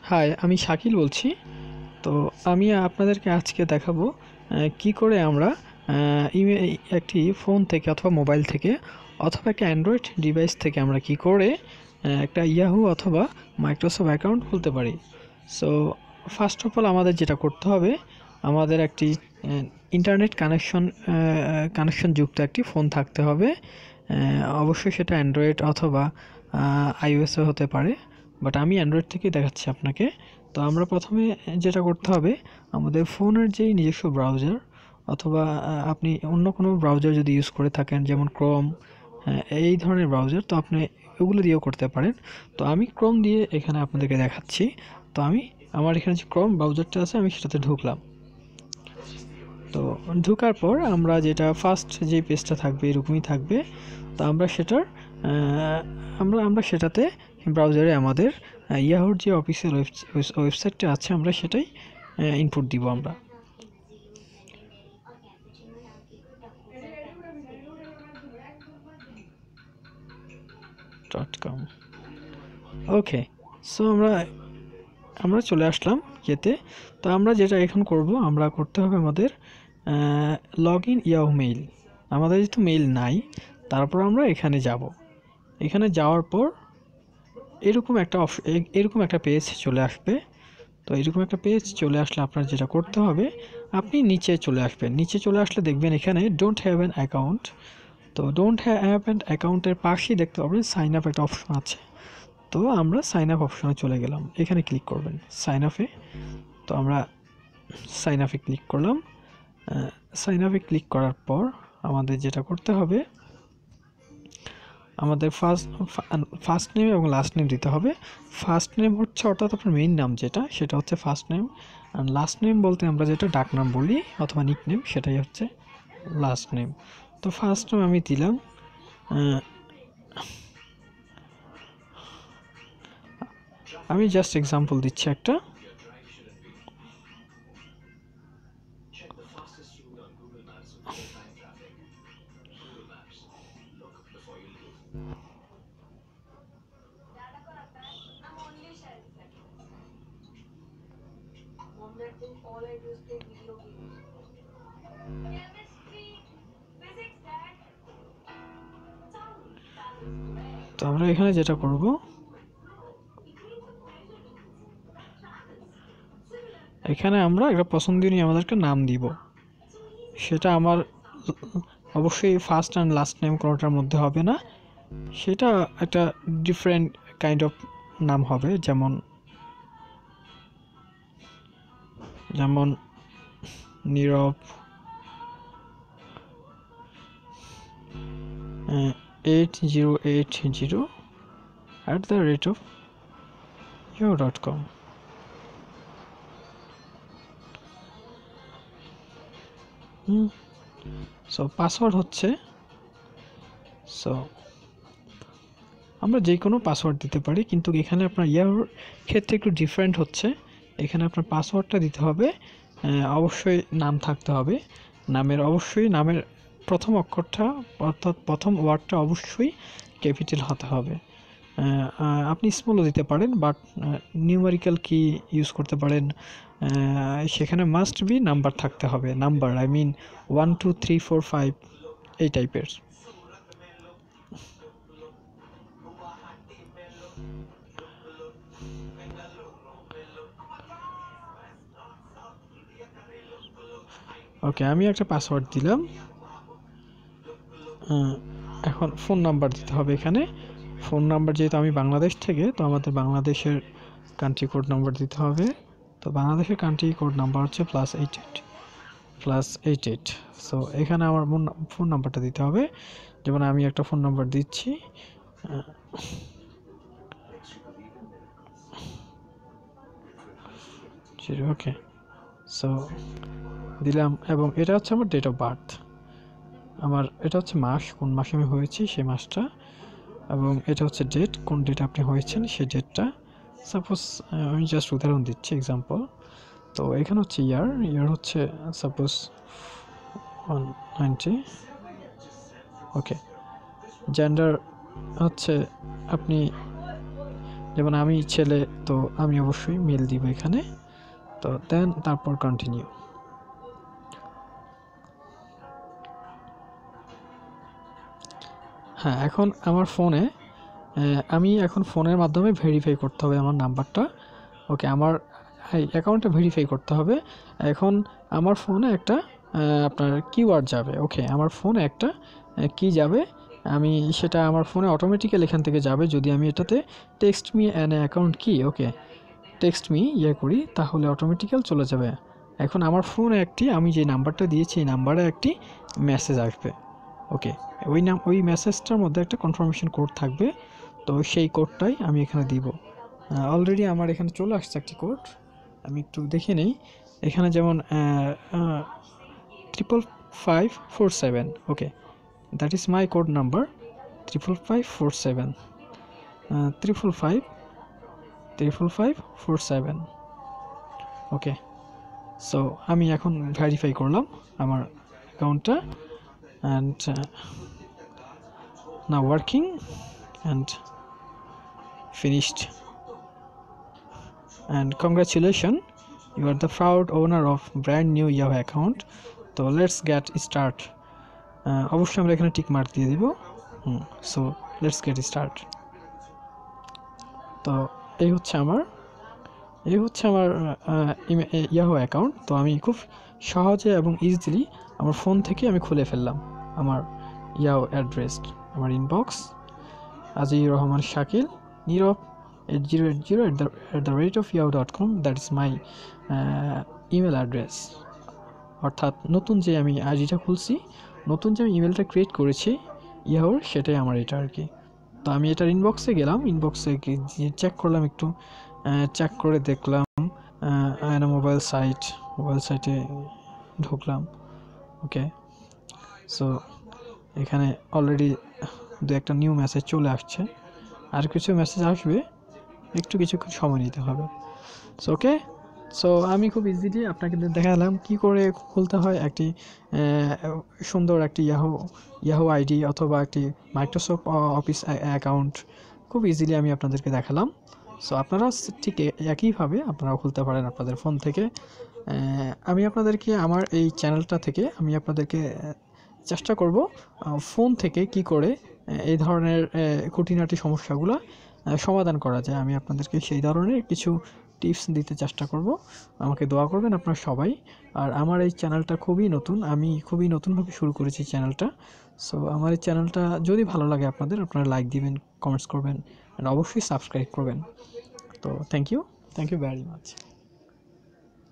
High, আমি শাকিল বলছি। তো আমি আপনাদেরকে আজকে দেখাবো কি করে আমরা একটি ফোন থেকে অথবা মোবাইল থেকে অথবা একটা অ্যান্ড্রয়েড ডিভাইস থেকে আমরা কি করে একটা ইয়াহু অথবা মাইক্রোসফট অ্যাকাউন্ট খুলতে পারি। সো ফার্স্ট অফ অল আমাদের যেটা করতে হবে, আমাদের একটি ইন্টারনেট কানেকশন যুক্ত একটি ফোন থাকতে হবে। অবশ্যই সেটা অ্যান্ড্রয়েড অথবা আইওএসও হতে পারে, বাট আমি অ্যান্ড্রয়েড থেকেই দেখাচ্ছি আপনাকে। তো আমরা প্রথমে যেটা করতে হবে, আমাদের ফোনের যেই নিজস্ব ব্রাউজার অথবা আপনি অন্য কোনো ব্রাউজার যদি ইউজ করে থাকেন, যেমন ক্রোম, এই ধরনের ব্রাউজার, তো আপনি ওগুলো দিয়েও করতে পারেন। তো আমি ক্রোম দিয়ে এখানে আপনাদেরকে দেখাচ্ছি। তো আমার এখানে যে ক্রোম ব্রাউজারটা আছে, আমি সেটাতে ঢুকলাম। তো ঢোকার পর আমরা যেটা ফার্স্ট যে পেজটা থাকবে এরকমই থাকবে। তো আমরা সেটার আমরা সেটাতে ব্রাউজারে আমাদের ইয়াহুর যে অফিসিয়াল ওয়েবসাইটটা আছে, আমরা সেটাই ইনপুট দিব আমরা। .com ওকে। সো আমরা চলে আসলাম ইয়েতে। তো আমরা যেটা এখন করব, আমরা করতে হবে আমাদের লগ ইন ইয়াহু মেইল। আমাদের যেহেতু মেইল নাই, তারপর আমরা এখানে যাব। এখানে যাওয়ার পর এরকম একটা পেজ চলে আসবে। তো এরকম একটা পেজ চলে আসলে আপনার যেটা করতে হবে, আপনি নিচে চলে আসবেন। নিচে চলে আসলে দেখবেন এখানে ডোন্ট হ্যাভ অ্যান অ্যাকাউন্ট। তো ডোন্ট হ্যাভ অ্যান অ্যাকাউন্টের পাশেই দেখতে পাবেন সাইন আপ একটা অপশন আছে। তো আমরা সাইন আপ অপশনে চলে গেলাম, এখানে ক্লিক করবেন সাইন আপে। তো আমরা সাইন আপে ক্লিক করলাম। সাইন আপে ক্লিক করার পর আমাদের যেটা করতে হবে, আমাদের ফার্স্ট নেম এবং লাস্ট নেম দিতে হবে। ফার্স্ট নেম হচ্ছে অর্থাৎ আপনার মেইন নাম যেটা, সেটা হচ্ছে ফার্স্ট নেম। আর লাস্ট নেম বলতে আমরা যেটা ডাক নাম বলি অথবা নিক নেম, সেটাই হচ্ছে লাস্ট নেম। তো ফার্স্ট নেম আমি দিলাম। আমি জাস্ট এক্সাম্পল দিচ্ছি একটা। তো আমরা এখানে যেটা করব, এখানে আমরা একটা পছন্দনীয় আমাদেরকে নাম দিব। সেটা আমার অবশ্যই ফার্স্ট অ্যান্ড লাস্ট নেম কোনোটার মধ্যে হবে না, সেটা একটা ডিফারেন্ট কাইন্ড অফ নাম হবে। যেমন নীরব 8080@yahoo.com। সো পাসওয়ার্ড হচ্ছে, সো আমরা যে কোনো পাসওয়ার্ড দিতে পারি, কিন্তু এখানে আপনার ইয়াহুর ক্ষেত্রে একটু ডিফারেন্ট হচ্ছে। এখানে আপনার পাসওয়ার্ডটা দিতে হবে, অবশ্যই নাম থাকতে হবে। নামের প্রথম অক্ষরটা অর্থাৎ প্রথম ওয়ার্ডটা অবশ্যই ক্যাপিটাল হতে হবে। আপনি স্মলও দিতে পারেন, বাট নিউমেরিক্যাল কি ইউজ করতে পারেন। সেখানে মাস্ট বি নাম্বার থাকতে হবে, নাম্বার আই মিন 1 2 3 4 5 এই টাইপের। ওকে, আমি একটা পাসওয়ার্ড দিলাম। এখন ফোন নাম্বার দিতে হবে এখানে। ফোন নাম্বার যেহেতু আমি বাংলাদেশ থেকে, তো আমাদের বাংলাদেশের কান্ট্রি কোড নাম্বার দিতে হবে। তো বাংলাদেশের কান্ট্রি কোড নাম্বার হচ্ছে +88। সো এখানে আমার ফোন নাম্বারটা দিতে হবে। যেমন আমি একটা ফোন নাম্বার দিচ্ছি। ওকে, সো দিলাম। এবং এটা হচ্ছে আমার ডেট অফ বার্থ। এটা হচ্ছে মাস, কোন মাসে আমি হয়েছি সেই মাসটা। এবং এটা হচ্ছে ডেট, কোন ডেট আপনি হয়েছেন সেই ডেটটা। সাপোজ আমি জাস্ট উদাহরণ দিচ্ছি, এক্সাম্পল। তো এখানে হচ্ছে ইয়ার হচ্ছে সাপোজ 190। ওকে, জেন্ডার হচ্ছে আপনি যেমন আমি ছেলে, তো আমি অবশ্যই মেল দিব এখানে। তো দেন তারপর কন্টিনিউ। হ্যাঁ, এখন আমার ফোনে আমি এখন ফোনের মাধ্যমে ভেরিফাই করতে হবে আমার নাম্বারটা। ওকে, আমার অ্যাকাউন্টটা ভেরিফাই করতে হবে। এখন আমার ফোনে একটা আপনার কিওয়ার্ড যাবে। ওকে, আমার ফোনে একটা কি যাবে, আমি সেটা আমার ফোনে অটোমেটিক্যালি এখান থেকে যাবে যদি আমি এটাতে টেক্সট মি অ্যান অ্যাকাউন্ট কি, ওকে টেক্সট মি করি, তাহলে অটোমেটিক্যাল চলে যাবে। এখন আমার ফোনে আমি যে নাম্বারটা দিয়েছি এই নাম্বারে একটি মেসেজ আসবে। ওকে, ওই মেসেজটার মধ্যে একটা কনফার্মেশন কোড থাকবে। তো সেই কোডটাই আমি এখানে দিব। অলরেডি আমার এখানে চলে আসছে একটি কোড, আমি একটু দেখে নেই। এখানে যেমন 55547, okay that is my code number 55547, 55547। Okay, so আমি এখন ভেরিফাই করলাম আমার অ্যাকাউন্টটা, and now working and finished, and congratulations, you are the proud owner of brand new Yahoo account. So let's get start. অবশ্যই আমরা এখানে টিক মার্ক দিয়ে দিব। So let's get start. তো এই হচ্ছে আমার ইয়াহু অ্যাকাউন্ট। তো আমি খুব সহজে এবং ইজিলি আমার ফোন থেকে আমি খুলে ফেললাম আমার ইয়াহু অ্যাড্রেস, আমার inbox Azizur Rahman Shakil Nirob 8080@yahoo.com, that is my email address. অর্থাৎ নতুন যে আমি আইডিটা খুলছি, নতুন যে আমি ইমেলটা ক্রিয়েট করেছি ইয়াহুর, সেটাই আমার এটা আর কি। তো আমি এটার ইনবক্সে গেলাম, ইনবক্সে চেক করলাম, একটু চেক করে দেখলাম মোবাইল সাইটে ঢুকলাম। ওকে, সো এখানে অলরেডি একটা নিউ মেসেজ চলে আসছে, আর কিছু মেসেজ আসবে, কিছুক্ষণ সময় নিতে হবে। সো ওকে, সো আমি খুব ইজিলি আপনাকে দেখালাম কি করে খুলতে হয় একটি সুন্দর একটি ইয়াহু আইডি অথবা একটি মাইক্রোসফট অফিস অ্যাকাউন্ট। খুব ইজিলি আমি আপনাদেরকে দেখালাম। সো আপনারা ঠিক একইভাবে আপনারাও খুলতে পারেন আপনাদের ফোন থেকে। আমি আপনাদেরকে আমার এই চ্যানেলটা থেকে আমি আপনাদেরকে চেষ্টা করব ফোন থেকে কি করে এই ধরনের খুঁটিনাটি সমস্যাগুলো সমাধান করা যায়। আমি আপনাদেরকে সেই ধরনের কিছু টিপস দিতে চেষ্টা করব। আমাকে দোয়া করবেন আপনারা সবাই। আর আমার এই চ্যানেলটা আমি খুবই নতুনভাবে শুরু করেছি চ্যানেলটা। সো আমার এই চ্যানেলটা যদি ভালো লাগে আপনারা লাইক দিবেন, কমেন্টস করবেন, আর অবশ্যই সাবস্ক্রাইব করবেন। তো থ্যাংক ইউ ভেরি মাচ।